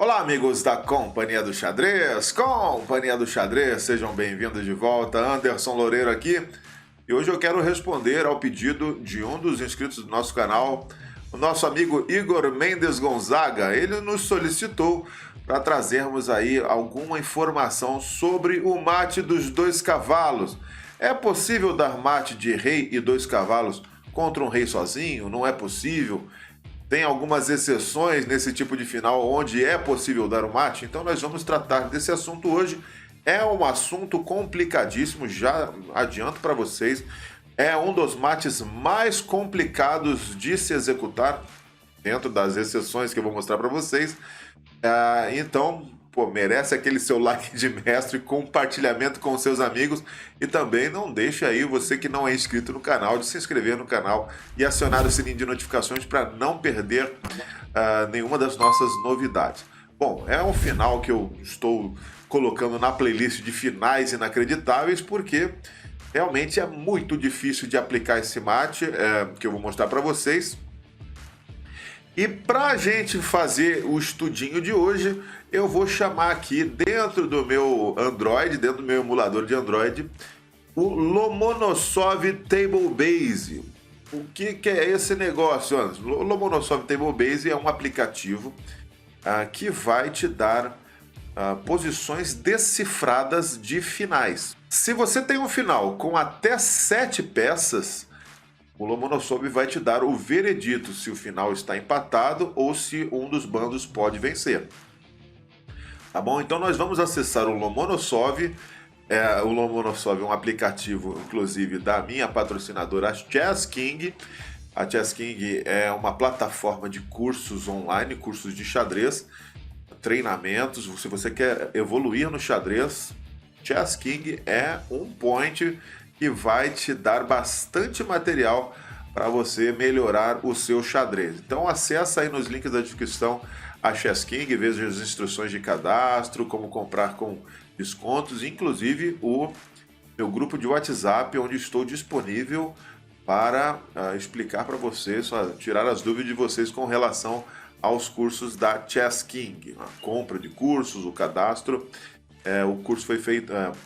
Olá, amigos da Companhia do Xadrez, sejam bem-vindos de volta. Anderson Loureiro aqui e hoje eu quero responder ao pedido de um dos inscritos do nosso canal, o nosso amigo Igor Mendes Gonzaga. Ele nos solicitou para trazermos aí alguma informação sobre o mate dos dois cavalos. É possível dar mate de rei e dois cavalos contra um rei sozinho? Não é possível? Tem algumas exceções nesse tipo de final onde é possível dar o mate, então nós vamos tratar desse assunto hoje. É um assunto complicadíssimo, já adianto para vocês. É um dos mates mais complicados de se executar, dentro das exceções que eu vou mostrar para vocês. Então, pô, merece aquele seu like de mestre, compartilhamento com seus amigos e também não deixe aí você que não é inscrito no canal de se inscrever no canal e acionar o sininho de notificações para não perder nenhuma das nossas novidades. Bom, é um final que eu estou colocando na playlist de finais inacreditáveis porque realmente é muito difícil de aplicar esse mate que eu vou mostrar para vocês. E para a gente fazer o estudinho de hoje, eu vou chamar aqui dentro do meu Android, dentro do meu emulador de Android, o Lomonosov Table Base. O que é esse negócio, Anderson? O Lomonosov Table Base é um aplicativo que vai te dar posições decifradas de finais. Se você tem um final com até 7 peças, o Lomonosov vai te dar o veredito se o final está empatado ou se um dos bandos pode vencer. Tá bom? Então nós vamos acessar o Lomonosov. O Lomonosov é um aplicativo, inclusive, da minha patrocinadora Chess King. A Chess King é uma plataforma de cursos online, cursos de xadrez, treinamentos. Se você quer evoluir no xadrez, Chess King é um point que vai te dar bastante material para você melhorar o seu xadrez. Então acessa aí nos links da descrição a Chess King, veja as instruções de cadastro, como comprar com descontos, inclusive o meu grupo de WhatsApp, onde estou disponível para explicar para vocês, tirar as dúvidas de vocês com relação aos cursos da Chess King, a compra de cursos, o cadastro.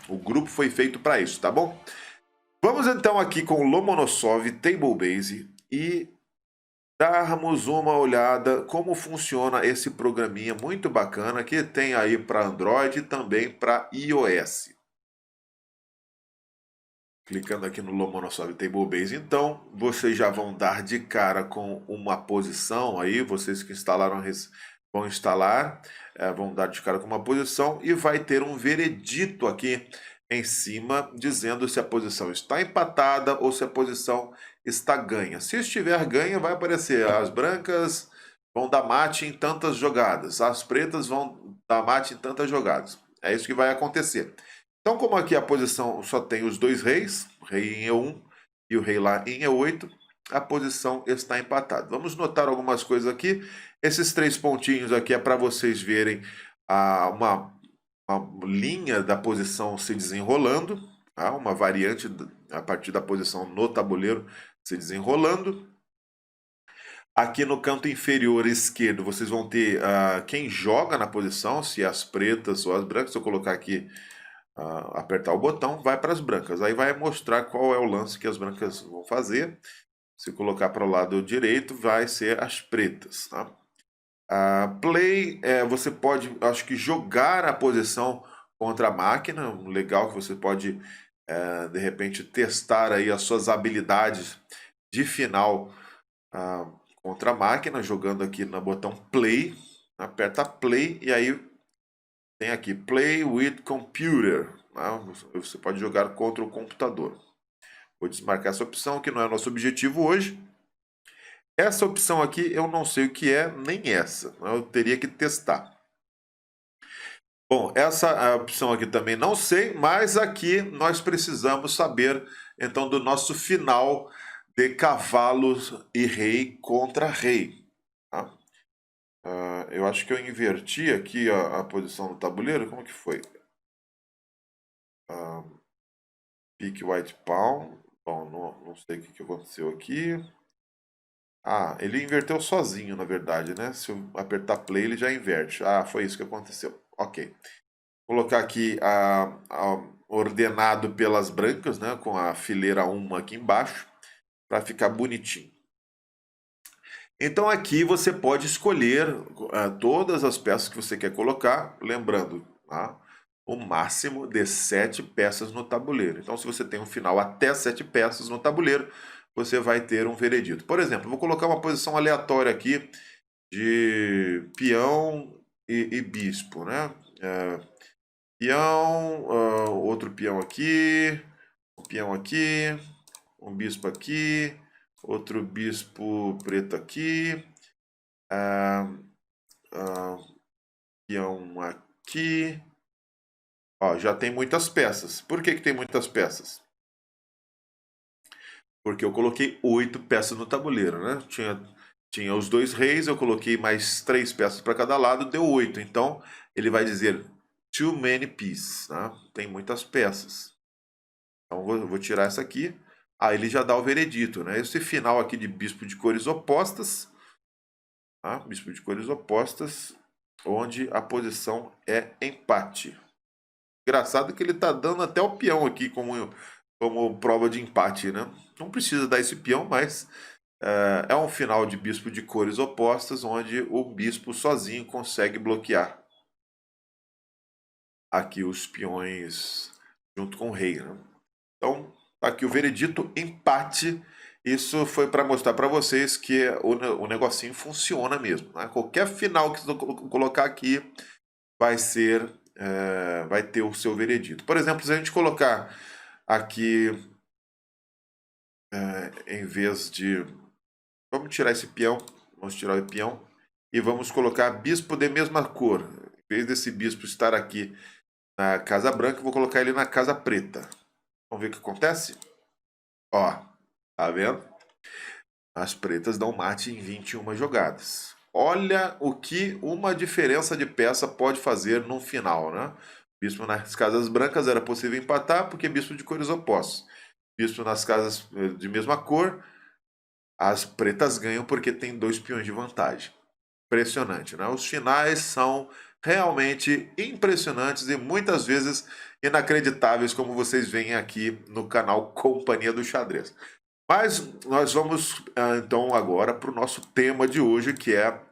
O grupo foi feito para isso, tá bom? Vamos então aqui com o Lomonosov Table Base e darmos uma olhada como funciona esse programinha muito bacana que tem aí para Android e também para iOS. Clicando aqui no Lomonosov Table Base, então, vocês já vão dar de cara com uma posição aí, vocês que instalaram vão instalar, vão dar de cara com uma posição e vai ter um veredito aqui em cima dizendo se a posição está empatada ou se a posição está ganha. Se estiver ganha, vai aparecer as brancas vão dar mate em tantas jogadas, as pretas vão dar mate em tantas jogadas. É isso que vai acontecer. Então, como aqui a posição só tem os dois reis, o rei em E1 e o rei lá em E8, a posição está empatada. Vamos notar algumas coisas aqui. Esses 3 pontinhos aqui é para vocês verem uma linha da posição se desenrolando, tá? Uma variante a partir da posição no tabuleiro se desenrolando. Aqui no canto inferior esquerdo vocês vão ter quem joga na posição, se as pretas ou as brancas. Se eu colocar aqui apertar o botão, vai para as brancas. Aí vai mostrar qual é o lance que as brancas vão fazer. Se colocar para o lado direito, vai ser as pretas. Tá? Play, você pode, acho que, jogar a posição contra a máquina. Legal que você pode, de repente, testar aí as suas habilidades de final contra a máquina, jogando aqui no botão Play. Aperta Play e aí tem aqui Play with Computer. Você pode jogar contra o computador. Vou desmarcar essa opção, que não é o nosso objetivo hoje. Essa opção aqui eu não sei o que é, nem essa. Eu teria que testar. Bom, essa opção aqui também não sei, mas aqui nós precisamos saber, então, do nosso final de cavalos e rei contra rei. Tá? Eu acho que eu inverti aqui a posição do tabuleiro. Como que foi? Pique White Pawn. Bom, não sei o que aconteceu aqui. Ah, ele inverteu sozinho, na verdade, né? Se eu apertar play, ele já inverte. Ah, foi isso que aconteceu. Ok. Vou colocar aqui ordenado pelas brancas, né? Com a fileira 1 aqui embaixo, para ficar bonitinho. Então aqui você pode escolher todas as peças que você quer colocar, lembrando, tá? O máximo de 7 peças no tabuleiro. Então, se você tem um final até 7 peças no tabuleiro, você vai ter um veredito. Por exemplo, vou colocar uma posição aleatória aqui de peão e bispo, né? Peão, outro peão aqui, um peão aqui, um bispo aqui, outro bispo preto aqui, peão aqui. Ó, já tem muitas peças. Por que tem muitas peças? Porque eu coloquei 8 peças no tabuleiro, né? Tinha os 2 reis, eu coloquei mais 3 peças para cada lado, deu 8. Então, ele vai dizer too many pieces, né? Tem muitas peças. Então, vou tirar essa aqui. Aí ele já dá o veredito, né? Esse final aqui de bispo de cores opostas, tá? Bispo de cores opostas, onde a posição é empate. Engraçado que ele tá dando até o peão aqui como prova de empate, né? Não precisa dar esse peão, mas é um final de bispo de cores opostas, onde o bispo sozinho consegue bloquear aqui os peões junto com o rei, né? Então, aqui o veredito empate. Isso foi para mostrar para vocês que o negocinho funciona mesmo, né? Qualquer final que você colocar aqui vai vai ter o seu veredito. Por exemplo, se a gente colocar aqui, em vez de... Vamos tirar esse peão, vamos tirar o peão e vamos colocar bispo de mesma cor. Em vez desse bispo estar aqui na casa branca, eu vou colocar ele na casa preta. Vamos ver o que acontece? Ó, tá vendo? As pretas dão mate em 21 jogadas. Olha o que uma diferença de peça pode fazer no final, né? Bispo nas casas brancas era possível empatar porque bispo de cores opostas. Bispo nas casas de mesma cor, as pretas ganham porque tem 2 peões de vantagem. Impressionante, né? Os finais são realmente impressionantes e muitas vezes inacreditáveis, como vocês veem aqui no canal Companhia do Xadrez. Mas nós vamos então agora para o nosso tema de hoje, que é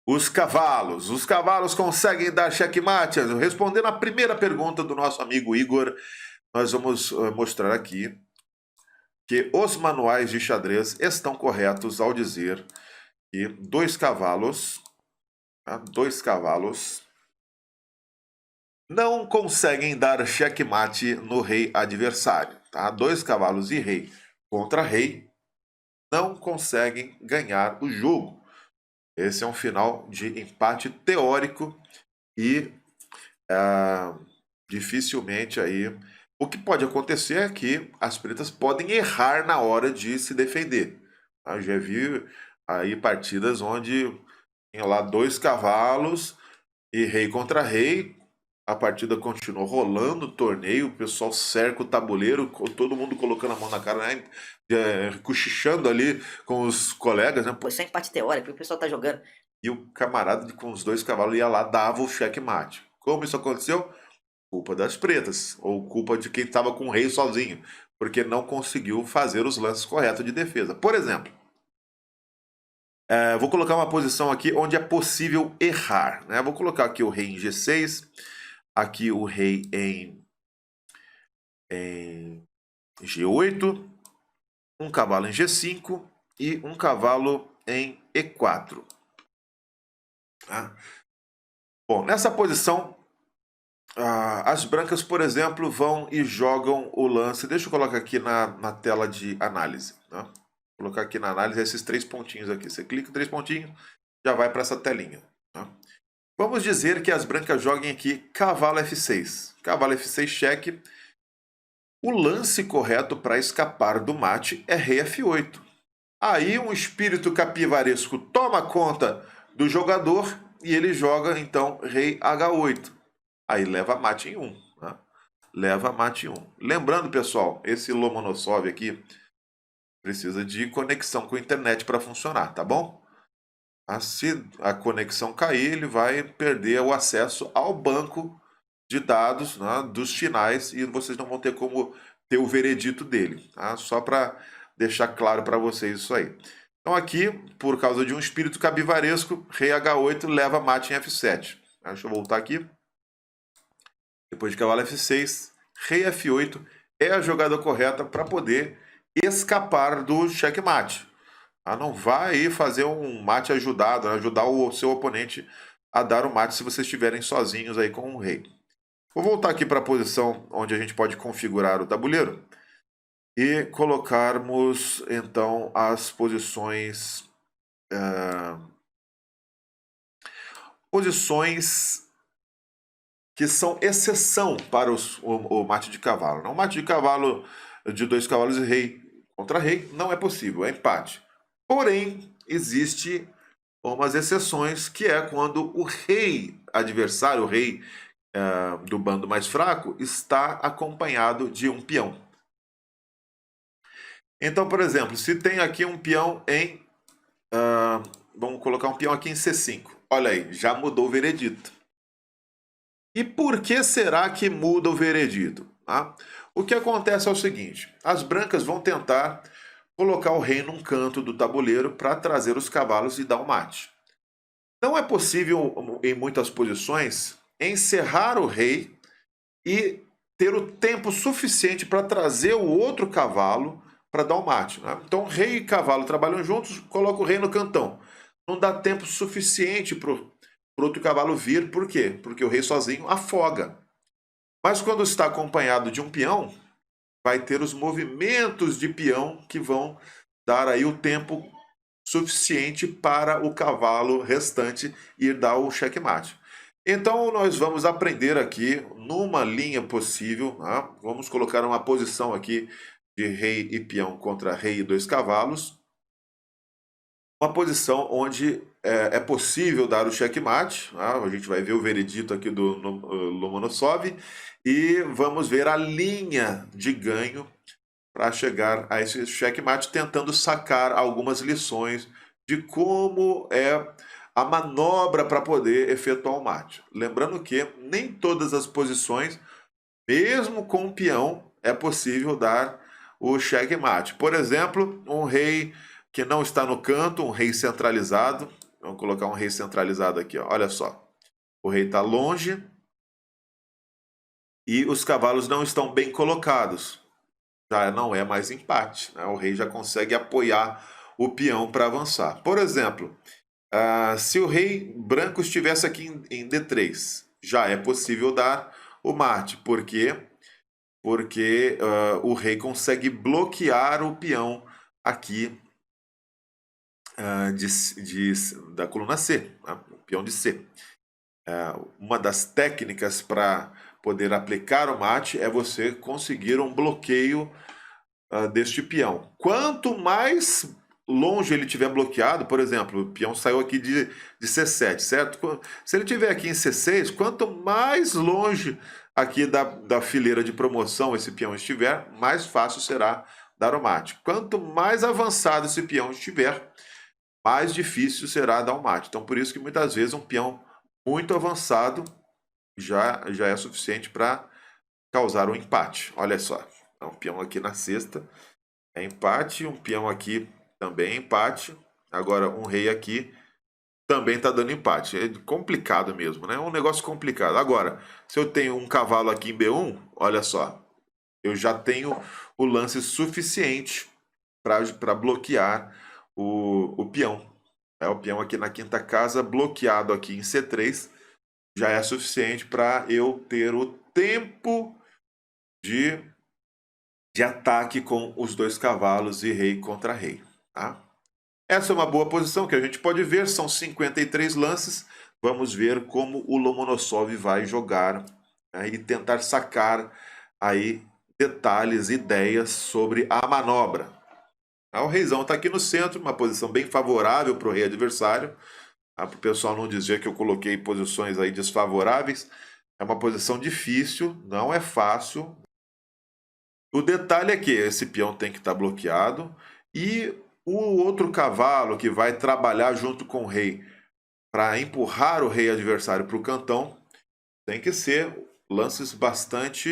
os cavalos. Os cavalos conseguem dar checkmate? Respondendo a primeira pergunta do nosso amigo Igor, nós vamos mostrar aqui que os manuais de xadrez estão corretos ao dizer que 2 cavalos, tá? 2 cavalos não conseguem dar checkmate no rei adversário. Tá? 2 cavalos e rei contra rei não conseguem ganhar o jogo. Esse é um final de empate teórico e dificilmente aí... O que pode acontecer é que as pretas podem errar na hora de se defender. Eu já vi aí partidas onde tinha lá 2 cavalos e rei contra rei. A partida continuou rolando, o torneio, o pessoal cerca o tabuleiro, todo mundo colocando a mão na cara, né? Cochichando ali com os colegas, né? Pô, isso é empate teórico, o pessoal tá jogando. E o camarada com os 2 cavalos ia lá, dava o checkmate. Como isso aconteceu? Culpa das pretas, ou culpa de quem estava com o rei sozinho, porque não conseguiu fazer os lances corretos de defesa. Por exemplo, vou colocar uma posição aqui onde é possível errar, né? Vou colocar aqui o rei em G6, aqui o rei em G8, um cavalo em G5 e um cavalo em E4. Tá? Bom, nessa posição, as brancas, por exemplo, vão e jogam o lance. Deixa eu colocar aqui na tela de análise. Né? Vou colocar aqui na análise esses 3 pontinhos aqui. Você clica em 3 pontinhos, já vai para essa telinha. Tá? Vamos dizer que as brancas joguem aqui cavalo F6. Cavalo F6 cheque. O lance correto para escapar do mate é rei F8. Aí um espírito capivaresco toma conta do jogador e ele joga então rei H8. Aí leva mate em 1. Né? Leva mate em 1. Lembrando, pessoal, esse Lomonosov aqui precisa de conexão com a internet para funcionar, tá bom? Se a conexão cair, ele vai perder o acesso ao banco de dados, né, dos finais, e vocês não vão ter como ter o veredito dele, tá? Só para deixar claro para vocês isso aí. Então aqui, por causa de um espírito cabivaresco, rei H8 leva mate em F7. Deixa eu voltar aqui. Depois de cavalo F6, rei F8 é a jogada correta para poder escapar do checkmate. Não vai fazer um mate ajudado, ajudar o seu oponente a dar o mate se vocês estiverem sozinhos aí com o rei. Vou voltar aqui para a posição onde a gente pode configurar o tabuleiro e colocarmos então as posições que são exceção para o mate de cavalo. Não, mate de cavalo de 2 cavalos e rei contra rei não é possível, é empate. Porém, existe umas exceções, que é quando o rei adversário, o rei do bando mais fraco, está acompanhado de um peão. Então, por exemplo, se tem aqui um peão em... vamos colocar um peão aqui em C5. Olha aí, já mudou o veredito. E por que será que muda o veredito? O que acontece é o seguinte: as brancas vão tentar colocar o rei num canto do tabuleiro para trazer os cavalos e dar um mate. Não é possível, em muitas posições, encerrar o rei e ter o tempo suficiente para trazer o outro cavalo para dar um mate. Então, rei e cavalo trabalham juntos, coloca o rei no cantão. Não dá tempo suficiente para o outro cavalo vir. Por quê? Porque o rei sozinho afoga. Mas quando está acompanhado de um peão, vai ter os movimentos de peão que vão dar aí o tempo suficiente para o cavalo restante ir dar o checkmate. Então nós vamos aprender aqui numa linha possível, vamos colocar uma posição aqui de rei e peão contra rei e 2 cavalos, uma posição onde é possível dar o checkmate. A gente vai ver o veredito aqui do Lomonosov e vamos ver a linha de ganho para chegar a esse checkmate, tentando sacar algumas lições de como é a manobra para poder efetuar o mate. Lembrando que nem todas as posições, mesmo com o peão, é possível dar o checkmate. Por exemplo, um rei que não está no canto, um rei centralizado. Vamos colocar um rei centralizado aqui, ó. Olha só. O rei está longe e os cavalos não estão bem colocados. Já não é mais empate, né? O rei já consegue apoiar o peão para avançar. Por exemplo, se o rei branco estivesse aqui em D3, já é possível dar o mate. Por quê? Porque o rei consegue bloquear o peão aqui da coluna C, né? O peão de C. Uma das técnicas para poder aplicar o mate é você conseguir um bloqueio deste peão. Quanto mais longe ele estiver bloqueado, por exemplo, o peão saiu aqui de C7, certo? Se ele estiver aqui em C6, quanto mais longe aqui da fileira de promoção esse peão estiver, mais fácil será dar o mate. Quanto mais avançado esse peão estiver, mais difícil será dar o mate. Então, por isso que muitas vezes um peão muito avançado já é suficiente para causar um empate. Olha só, um peão aqui na sexta é empate, um peão aqui também é empate. Agora um rei aqui também está dando empate. É complicado mesmo, né? É um negócio complicado. Agora, se eu tenho um cavalo aqui em B1, olha só, eu já tenho o lance suficiente para bloquear o peão. O peão aqui na quinta casa, bloqueado aqui em C3, já é suficiente para eu ter o tempo de ataque com os 2 cavalos e rei contra rei. Tá? Essa é uma boa posição que a gente pode ver, são 53 lances. Vamos ver como o Lomonosov vai jogar, né, e tentar sacar aí detalhes, ideias sobre a manobra. O reizão está aqui no centro, uma posição bem favorável para o rei adversário. Para o pessoal não dizer que eu coloquei posições aí desfavoráveis. É uma posição difícil, não é fácil. O detalhe é que esse peão tem que estar bloqueado E o outro cavalo que vai trabalhar junto com o rei para empurrar o rei adversário para o cantão tem que ser lances bastante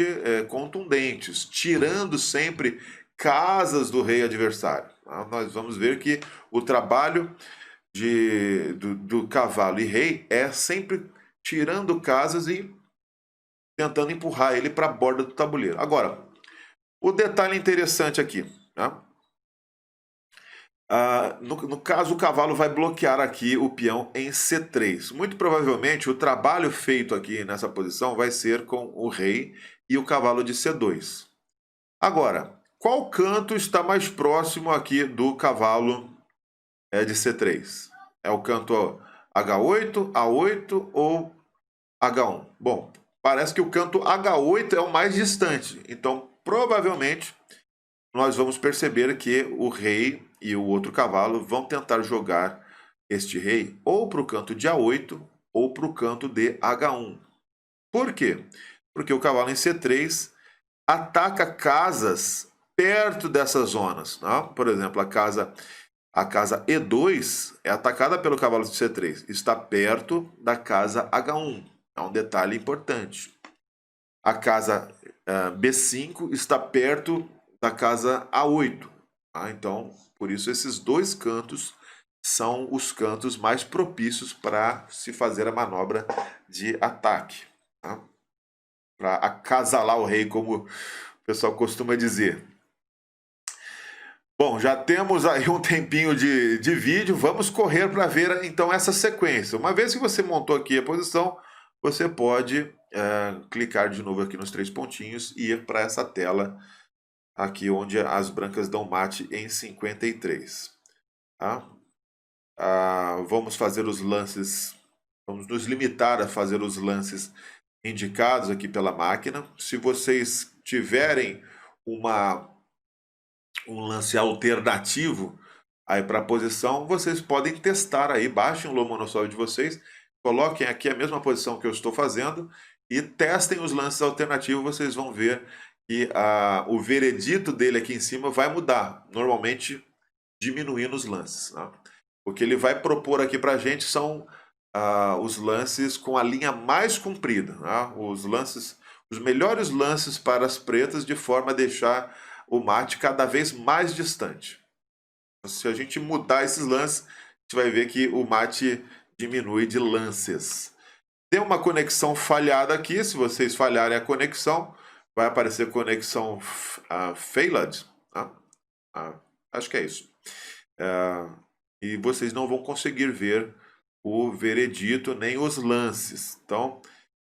contundentes, tirando sempre casas do rei adversário. Tá? Nós vamos ver que o trabalho do cavalo e rei é sempre tirando casas e tentando empurrar ele para a borda do tabuleiro. Agora, o detalhe interessante aqui, né? No caso, o cavalo vai bloquear aqui o peão em C3. Muito provavelmente, o trabalho feito aqui nessa posição vai ser com o rei e o cavalo de C2. Agora, qual canto está mais próximo aqui do cavalo de C3? É o canto H8, A8 ou H1? Bom, parece que o canto H8 é o mais distante. Então, provavelmente, nós vamos perceber que o rei e o outro cavalo vão tentar jogar este rei ou para o canto de A8 ou para o canto de H1. Por quê? Porque o cavalo em C3 ataca casas perto dessas zonas. Tá? Por exemplo, a casa E2 é atacada pelo cavalo de C3. Está perto da casa H1. É um detalhe importante. A casa B5 está perto da casa A8. Tá? Então, por isso, esses dois cantos são os cantos mais propícios para se fazer a manobra de ataque. Tá? Para acasalar o rei, como o pessoal costuma dizer. Bom, já temos aí um tempinho de vídeo, vamos correr para ver então essa sequência. Uma vez que você montou aqui a posição, você pode clicar de novo aqui nos três pontinhos e ir para essa tela aqui onde as brancas dão mate em 53. Tá? Vamos fazer os lances, vamos nos limitar a fazer os lances indicados aqui pela máquina. Se vocês tiverem um lance alternativo aí para a posição, vocês podem testar aí, baixem o Lomonosov de vocês, coloquem aqui a mesma posição que eu estou fazendo e testem os lances alternativos, vocês vão ver que o veredito dele aqui em cima vai mudar, normalmente diminuindo os lances. Tá? O que ele vai propor aqui para a gente são os lances com a linha mais comprida, tá? Os melhores lances para as pretas, de forma a deixar o mate cada vez mais distante. Se a gente mudar esses lances, a gente vai ver que o mate diminui de lances. Tem uma conexão falhada aqui, se vocês falharem a conexão, vai aparecer conexão failed. Tá? Acho que é isso. E vocês não vão conseguir ver o veredito nem os lances. Então,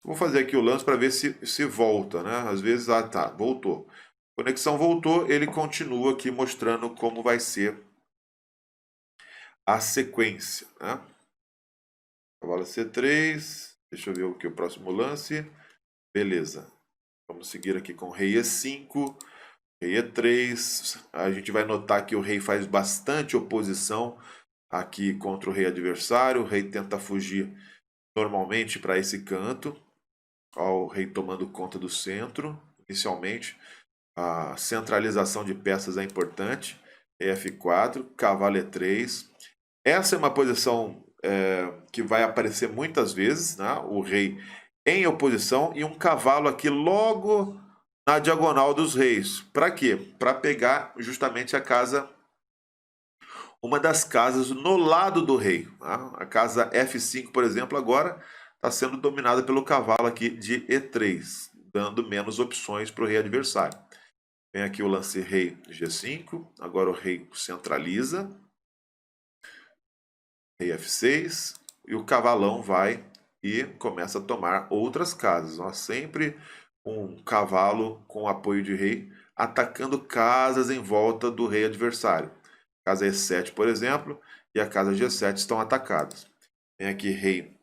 vou fazer aqui o lance para ver se volta, né? Às vezes, tá, voltou. Conexão voltou, ele continua aqui mostrando como vai ser a sequência. Né? Cavalo C3, deixa eu ver aqui o próximo lance. Beleza. Vamos seguir aqui com rei E5, rei E3. A gente vai notar que o rei faz bastante oposição aqui contra o rei adversário. O rei tenta fugir normalmente para esse canto. Ó, o rei tomando conta do centro, inicialmente. A centralização de peças é importante. F4, cavalo E3. Essa é uma posição que vai aparecer muitas vezes, né? O rei em oposição e um cavalo aqui logo na diagonal dos reis. Para quê? Para pegar justamente uma das casas no lado do rei. Tá? A casa F5, por exemplo, agora está sendo dominada pelo cavalo aqui de E3, dando menos opções para o rei adversário. Vem aqui o lance rei G5, agora o rei centraliza, rei F6, e o cavalão vai e começa a tomar outras casas. Ó, sempre um cavalo com apoio de rei, atacando casas em volta do rei adversário. Casa E7, por exemplo, e a casa G7 estão atacadas. Vem aqui rei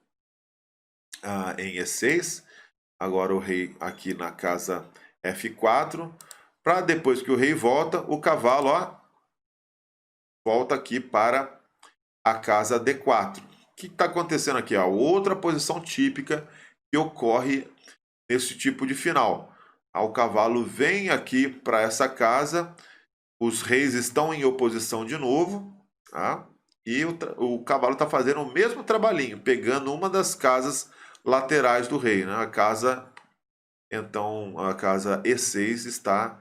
em E6, agora o rei aqui na casa F4, para depois que o rei volta, o cavalo volta aqui para a casa D4. O que está acontecendo aqui? Outra posição típica que ocorre nesse tipo de final. O cavalo vem aqui para essa casa Os reis estão em oposição de novo, tá? E o cavalo está fazendo o mesmo trabalhinho, pegando uma das casas laterais do rei, né? Então, a casa E6 está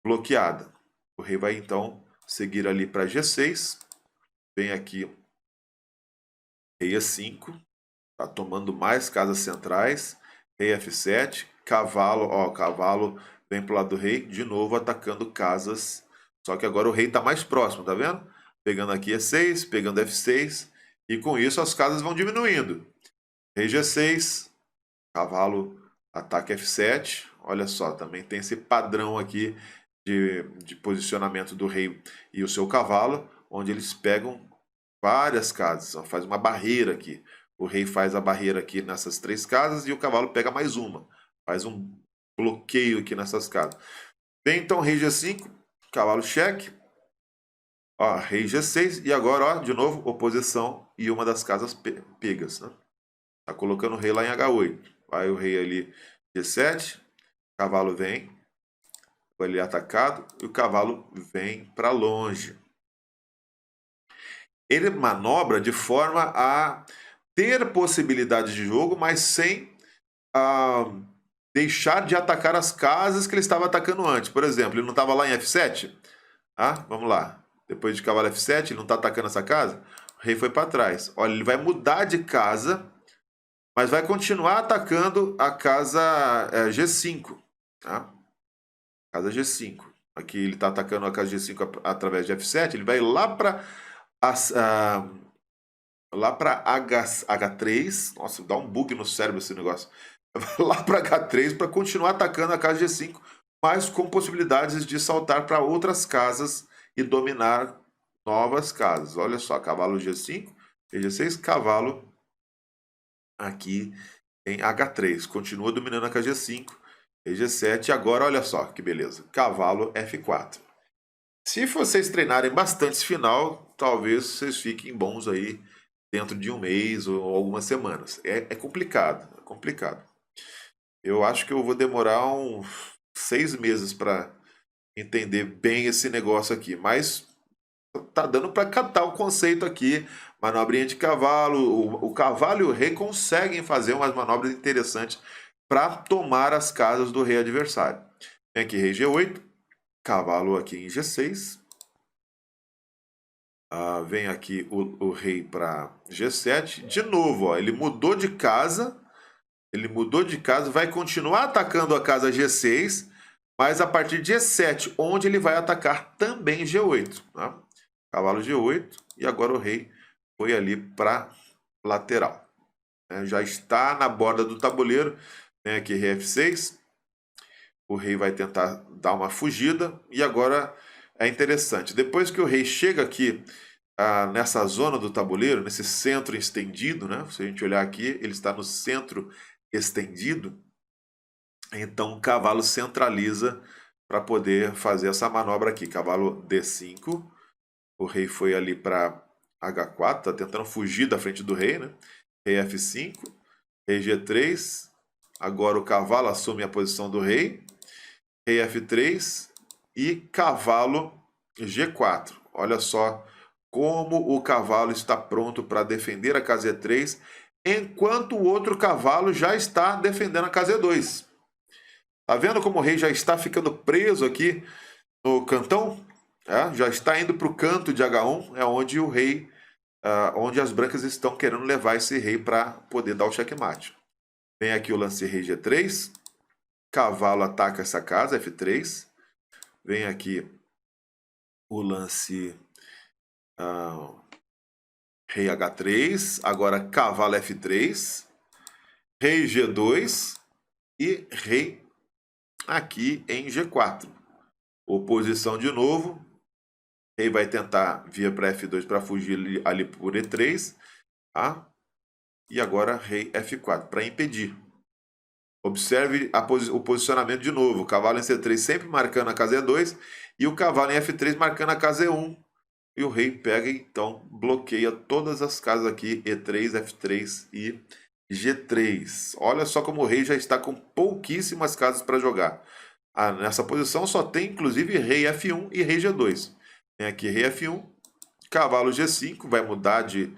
bloqueada. O rei vai, então, seguir ali para G6. Vem aqui, rei E5. Está tomando mais casas centrais. Rei F7. Cavalo, ó, o cavalo vem para o lado do rei, de novo atacando casas. Só que agora o rei está mais próximo, tá vendo? Pegando aqui E6, pegando F6. E com isso as casas vão diminuindo. Rei G6. Cavalo ataca F7. Olha só, também tem esse padrão aqui de posicionamento do rei e o seu cavalo, onde eles pegam várias casas. Ó, faz uma barreira aqui. O rei faz a barreira aqui nessas 3 casas e o cavalo pega mais uma. Faz um bloqueio aqui nessas casas. Vem então rei G5, cavalo cheque. Ó, rei G6 e agora, ó, de novo, oposição e uma das casas pegas, né? Tá colocando o rei lá em H8. Vai o rei ali G7, cavalo vem, vai ali atacado e o cavalo vem para longe. Ele manobra de forma a ter possibilidade de jogo, mas sem deixar de atacar as casas que ele estava atacando antes. Por exemplo, ele não estava lá em F7? Vamos lá. Depois de cavalo F7, ele não está atacando essa casa? O rei foi para trás. Olha, ele vai mudar de casa, mas vai continuar atacando a casa G5. Tá? Casa G5. Aqui ele está atacando a casa G5 através de F7. Ele vai lá para H3. Nossa, dá um bug no cérebro esse negócio. Lá para H3 para continuar atacando a casa G5, mas com possibilidades de saltar para outras casas e dominar novas casas. Olha só, cavalo G5, G6, cavalo aqui em H3. Continua dominando a casa G5, G7. E agora, olha só que beleza, cavalo F4. Se vocês treinarem bastante esse final, talvez vocês fiquem bons aí dentro de um mês ou algumas semanas. É complicado, é complicado. Eu acho que eu vou demorar uns 6 meses para entender bem esse negócio aqui, mas tá dando para catar o conceito aqui. Manobrinha de cavalo, o cavalo e o rei conseguem fazer umas manobras interessantes para tomar as casas do rei adversário. Vem aqui rei G8, cavalo aqui em G6. Vem aqui o rei para G7. De novo, ó, ele mudou de casa. Ele mudou de casa, vai continuar atacando a casa G6, mas a partir de E7, onde ele vai atacar também G8. Tá? Cavalo G8 e agora o rei foi ali para lateral. Já está na borda do tabuleiro. Vem aqui rei F6. O rei vai tentar dar uma fugida. E agora é interessante. Depois que o rei chega aqui nessa zona do tabuleiro, nesse centro estendido, né? Se a gente olhar aqui, ele está no centro estendido, então o cavalo centraliza para poder fazer essa manobra aqui. Cavalo D5, o rei foi ali para H4, está tentando fugir da frente do rei, né? Rei F5, rei G3, agora o cavalo assume a posição do rei, rei F3 e cavalo G4. Olha só como o cavalo está pronto para defender a casa E3, enquanto o outro cavalo já está defendendo a casa E2. Tá vendo como o rei já está ficando preso aqui no cantão? Já está indo para o canto de H1, é onde o rei, onde as brancas estão querendo levar esse rei para poder dar o checkmate. Vem aqui o lance rei G3, cavalo ataca essa casa, F3. Vem aqui o lance rei H3, agora cavalo F3, rei G2 e rei aqui em G4. Oposição de novo, rei vai tentar vir para F2 para fugir ali por E3, tá? E agora rei F4 para impedir. Observe o posicionamento de novo, o cavalo em C3 sempre marcando a casa E2 e o cavalo em F3 marcando a casa E1. E o rei pega e então bloqueia todas as casas aqui, E3, F3 e G3. Olha só como o rei já está com pouquíssimas casas para jogar. Nessa posição só tem inclusive rei F1 e rei G2. Tem aqui rei F1, cavalo G5, vai mudar de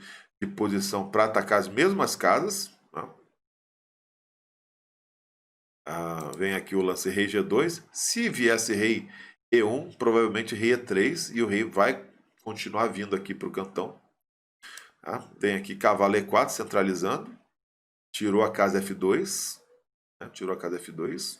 posição para atacar as mesmas casas. Vem aqui o lance rei G2. Se viesse rei E1, provavelmente rei E3 e o rei vai continuar vindo aqui para o cantão. Vem aqui cavalo E4 centralizando. Tirou a casa F2. Tirou a casa F2.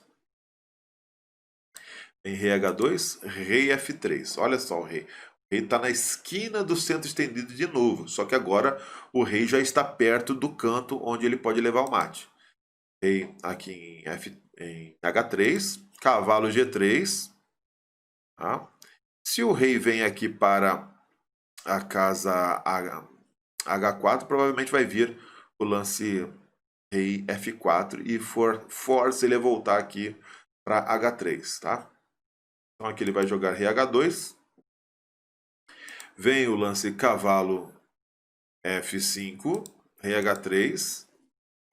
Em rei H2, rei F3. Olha só o rei. O rei está na esquina do centro estendido de novo. Só que agora o rei já está perto do canto onde ele pode levar o mate. Rei aqui em H3. Cavalo G3. Se o rei vem aqui para a casa H4, provavelmente vai vir o lance rei F4 e force ele a voltar aqui para H3, tá? Então aqui ele vai jogar rei H2. Vem o lance cavalo F5, rei H3.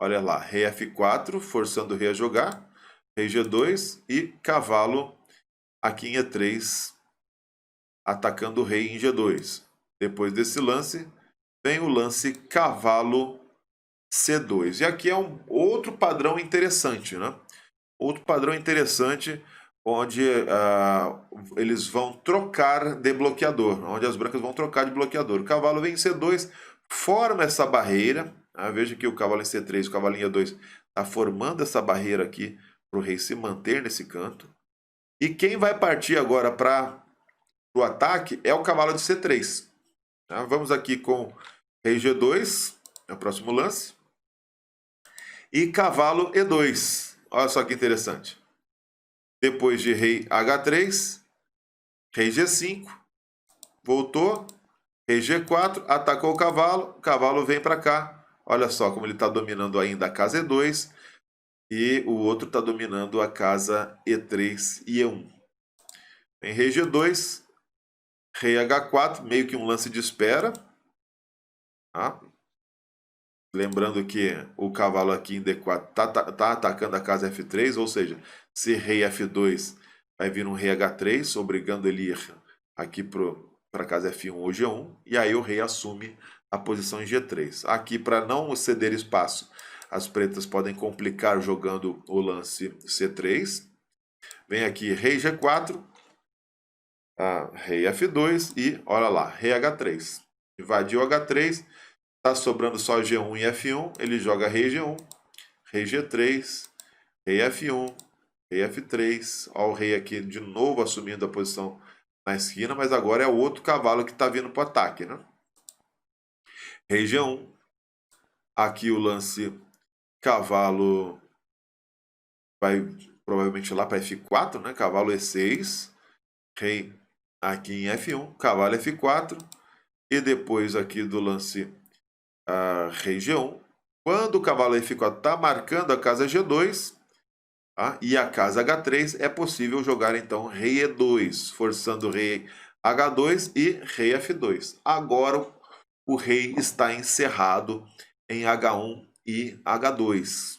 Olha lá, rei F4, forçando o rei a jogar. Rei G2 e cavalo aqui em E3, atacando o rei em G2. Depois desse lance, vem o lance cavalo C2. E aqui é um outro padrão interessante, né? Outro padrão interessante onde eles vão trocar de bloqueador, onde as brancas vão trocar de bloqueador. O cavalo vem em C2, forma essa barreira. Veja que o cavalo em C3, o cavalo em E2 está formando essa barreira aqui para o rei se manter nesse canto. E quem vai partir agora para o ataque é o cavalo de C3. Vamos aqui com rei G2, é o próximo lance. E cavalo E2. Olha só que interessante. Depois de rei H3, rei G5, voltou, rei G4, atacou o cavalo vem para cá. Olha só como ele está dominando ainda a casa E2 e o outro está dominando a casa E3 e E1. Em rei G2, rei H4, meio que um lance de espera. Lembrando que o cavalo aqui em D4 tá atacando a casa F3, ou seja, se rei F2 vai vir um rei H3, obrigando ele a ir aqui para a casa F1 ou G1, e aí o rei assume a posição em G3. Aqui, para não ceder espaço, as pretas podem complicar jogando o lance C3. Vem aqui rei G4, rei F2 e, olha lá, rei H3. Invadiu H3. Está sobrando só G1 e F1, ele joga rei G1, rei G3, rei F1, rei F3. Olha o rei aqui de novo assumindo a posição na esquina, mas agora é o outro cavalo que está vindo para o ataque, né? Rei G1, aqui o lance cavalo vai provavelmente lá para F4, né? Cavalo E6, rei aqui em F1, cavalo F4, e depois aqui do lance rei G1. Quando o cavalo F4 está marcando a casa G2 e a casa H3, é possível jogar então rei E2, forçando o rei H2 e rei F2. Agora o rei está encerrado em H1 e H2.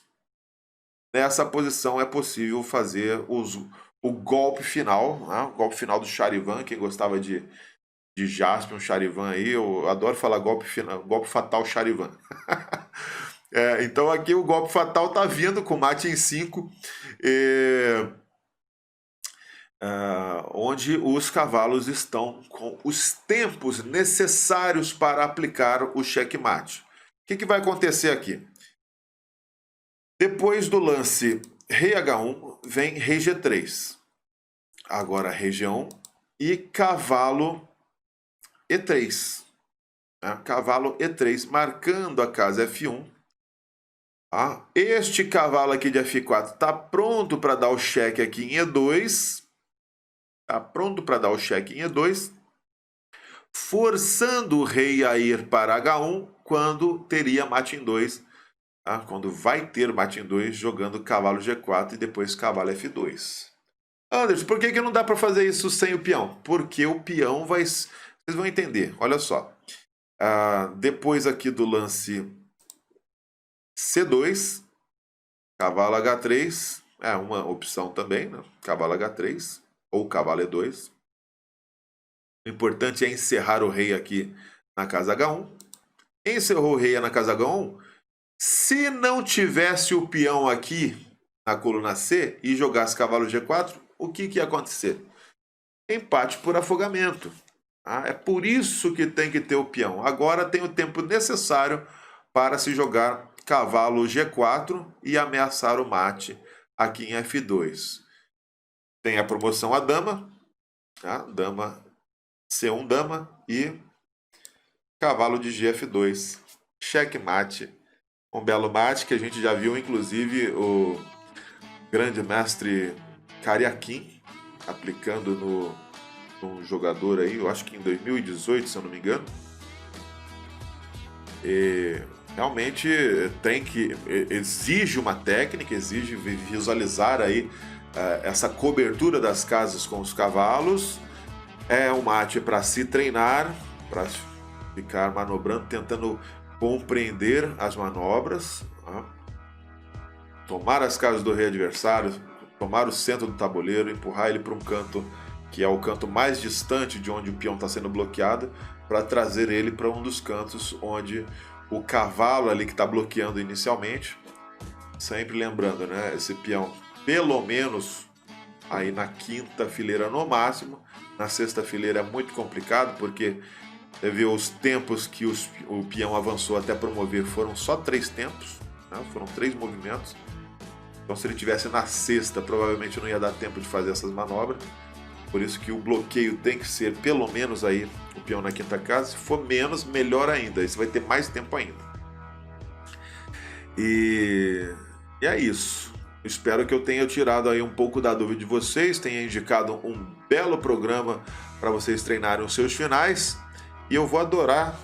Nessa posição é possível fazer o golpe final, o golpe final do Charivan. Quem gostava de Jaspion, Charivan aí, eu adoro falar golpe fatal Charivan. Então aqui o golpe fatal está vindo com mate em 5, onde os cavalos estão com os tempos necessários para aplicar o checkmate. O que vai acontecer aqui? Depois do lance rei H1, vem rei G3. Agora rei G1 e cavalo E3. Cavalo E3, marcando a casa F1. Este cavalo aqui de F4 está pronto para dar o cheque aqui em E2. Está pronto para dar o cheque em E2. Forçando o rei a ir para H1 quando teria mate em 2. Quando vai ter mate em 2, jogando cavalo G4 e depois cavalo F2. Anderson, por que não dá para fazer isso sem o peão? Porque o peão vai... Vocês vão entender, olha só. Depois aqui do lance C2, cavalo H3, é uma opção também, né? Cavalo H3 ou cavalo E2. O importante é encerrar o rei aqui na casa H1. Encerrou o rei na casa H1. Se não tivesse o peão aqui na coluna C e jogasse cavalo G4, o que ia acontecer? Empate por afogamento. Tá? É por isso que tem que ter o peão. Agora tem o tempo necessário para se jogar cavalo G4 e ameaçar o mate aqui em F2. Tem a promoção a dama, tá? Dama C1 dama e cavalo de GF2. Checkmate. Um belo mate que a gente já viu, inclusive, o grande mestre Cariaquim aplicando no jogador aí, eu acho que em 2018, se eu não me engano. E realmente exige uma técnica, exige visualizar aí essa cobertura das casas com os cavalos. É um mate para se treinar, para ficar manobrando, tentando compreender as manobras, tá? Tomar as casas do rei adversário, tomar o centro do tabuleiro, empurrar ele para um canto que é o canto mais distante de onde o peão está sendo bloqueado, para trazer ele para um dos cantos onde o cavalo ali que está bloqueando inicialmente. Sempre lembrando, né? Esse peão pelo menos aí na quinta fileira no máximo. Na sexta fileira é muito complicado, porque você vê os tempos que o peão avançou até promover foram só 3 tempos, né? Foram 3 movimentos. Então se ele tivesse na sexta, provavelmente não ia dar tempo de fazer essas manobras. Por isso que o bloqueio tem que ser pelo menos aí o peão na quinta casa. Se for menos, melhor ainda. Aí você vai ter mais tempo ainda. E é isso. Espero que eu tenha tirado aí um pouco da dúvida de vocês, tenha indicado um belo programa para vocês treinarem os seus finais. E eu vou adorar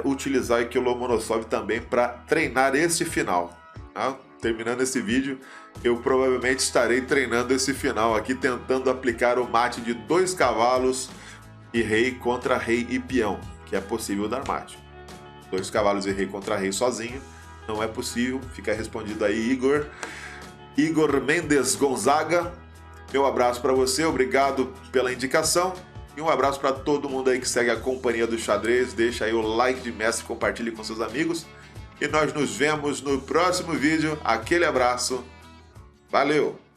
utilizar aqui o Lomonosov também para treinar esse final. Tá? Terminando esse vídeo, eu provavelmente estarei treinando esse final aqui, tentando aplicar o mate de 2 cavalos e rei contra rei e peão, que é possível dar mate. 2 cavalos e rei contra rei sozinho não é possível. Fica respondido aí, Igor Mendes Gonzaga. Meu abraço para você, obrigado pela indicação. E um abraço para todo mundo aí que segue a Companhia do Xadrez. Deixa aí o like de mestre, compartilhe com seus amigos. E nós nos vemos no próximo vídeo. Aquele abraço. Valeu!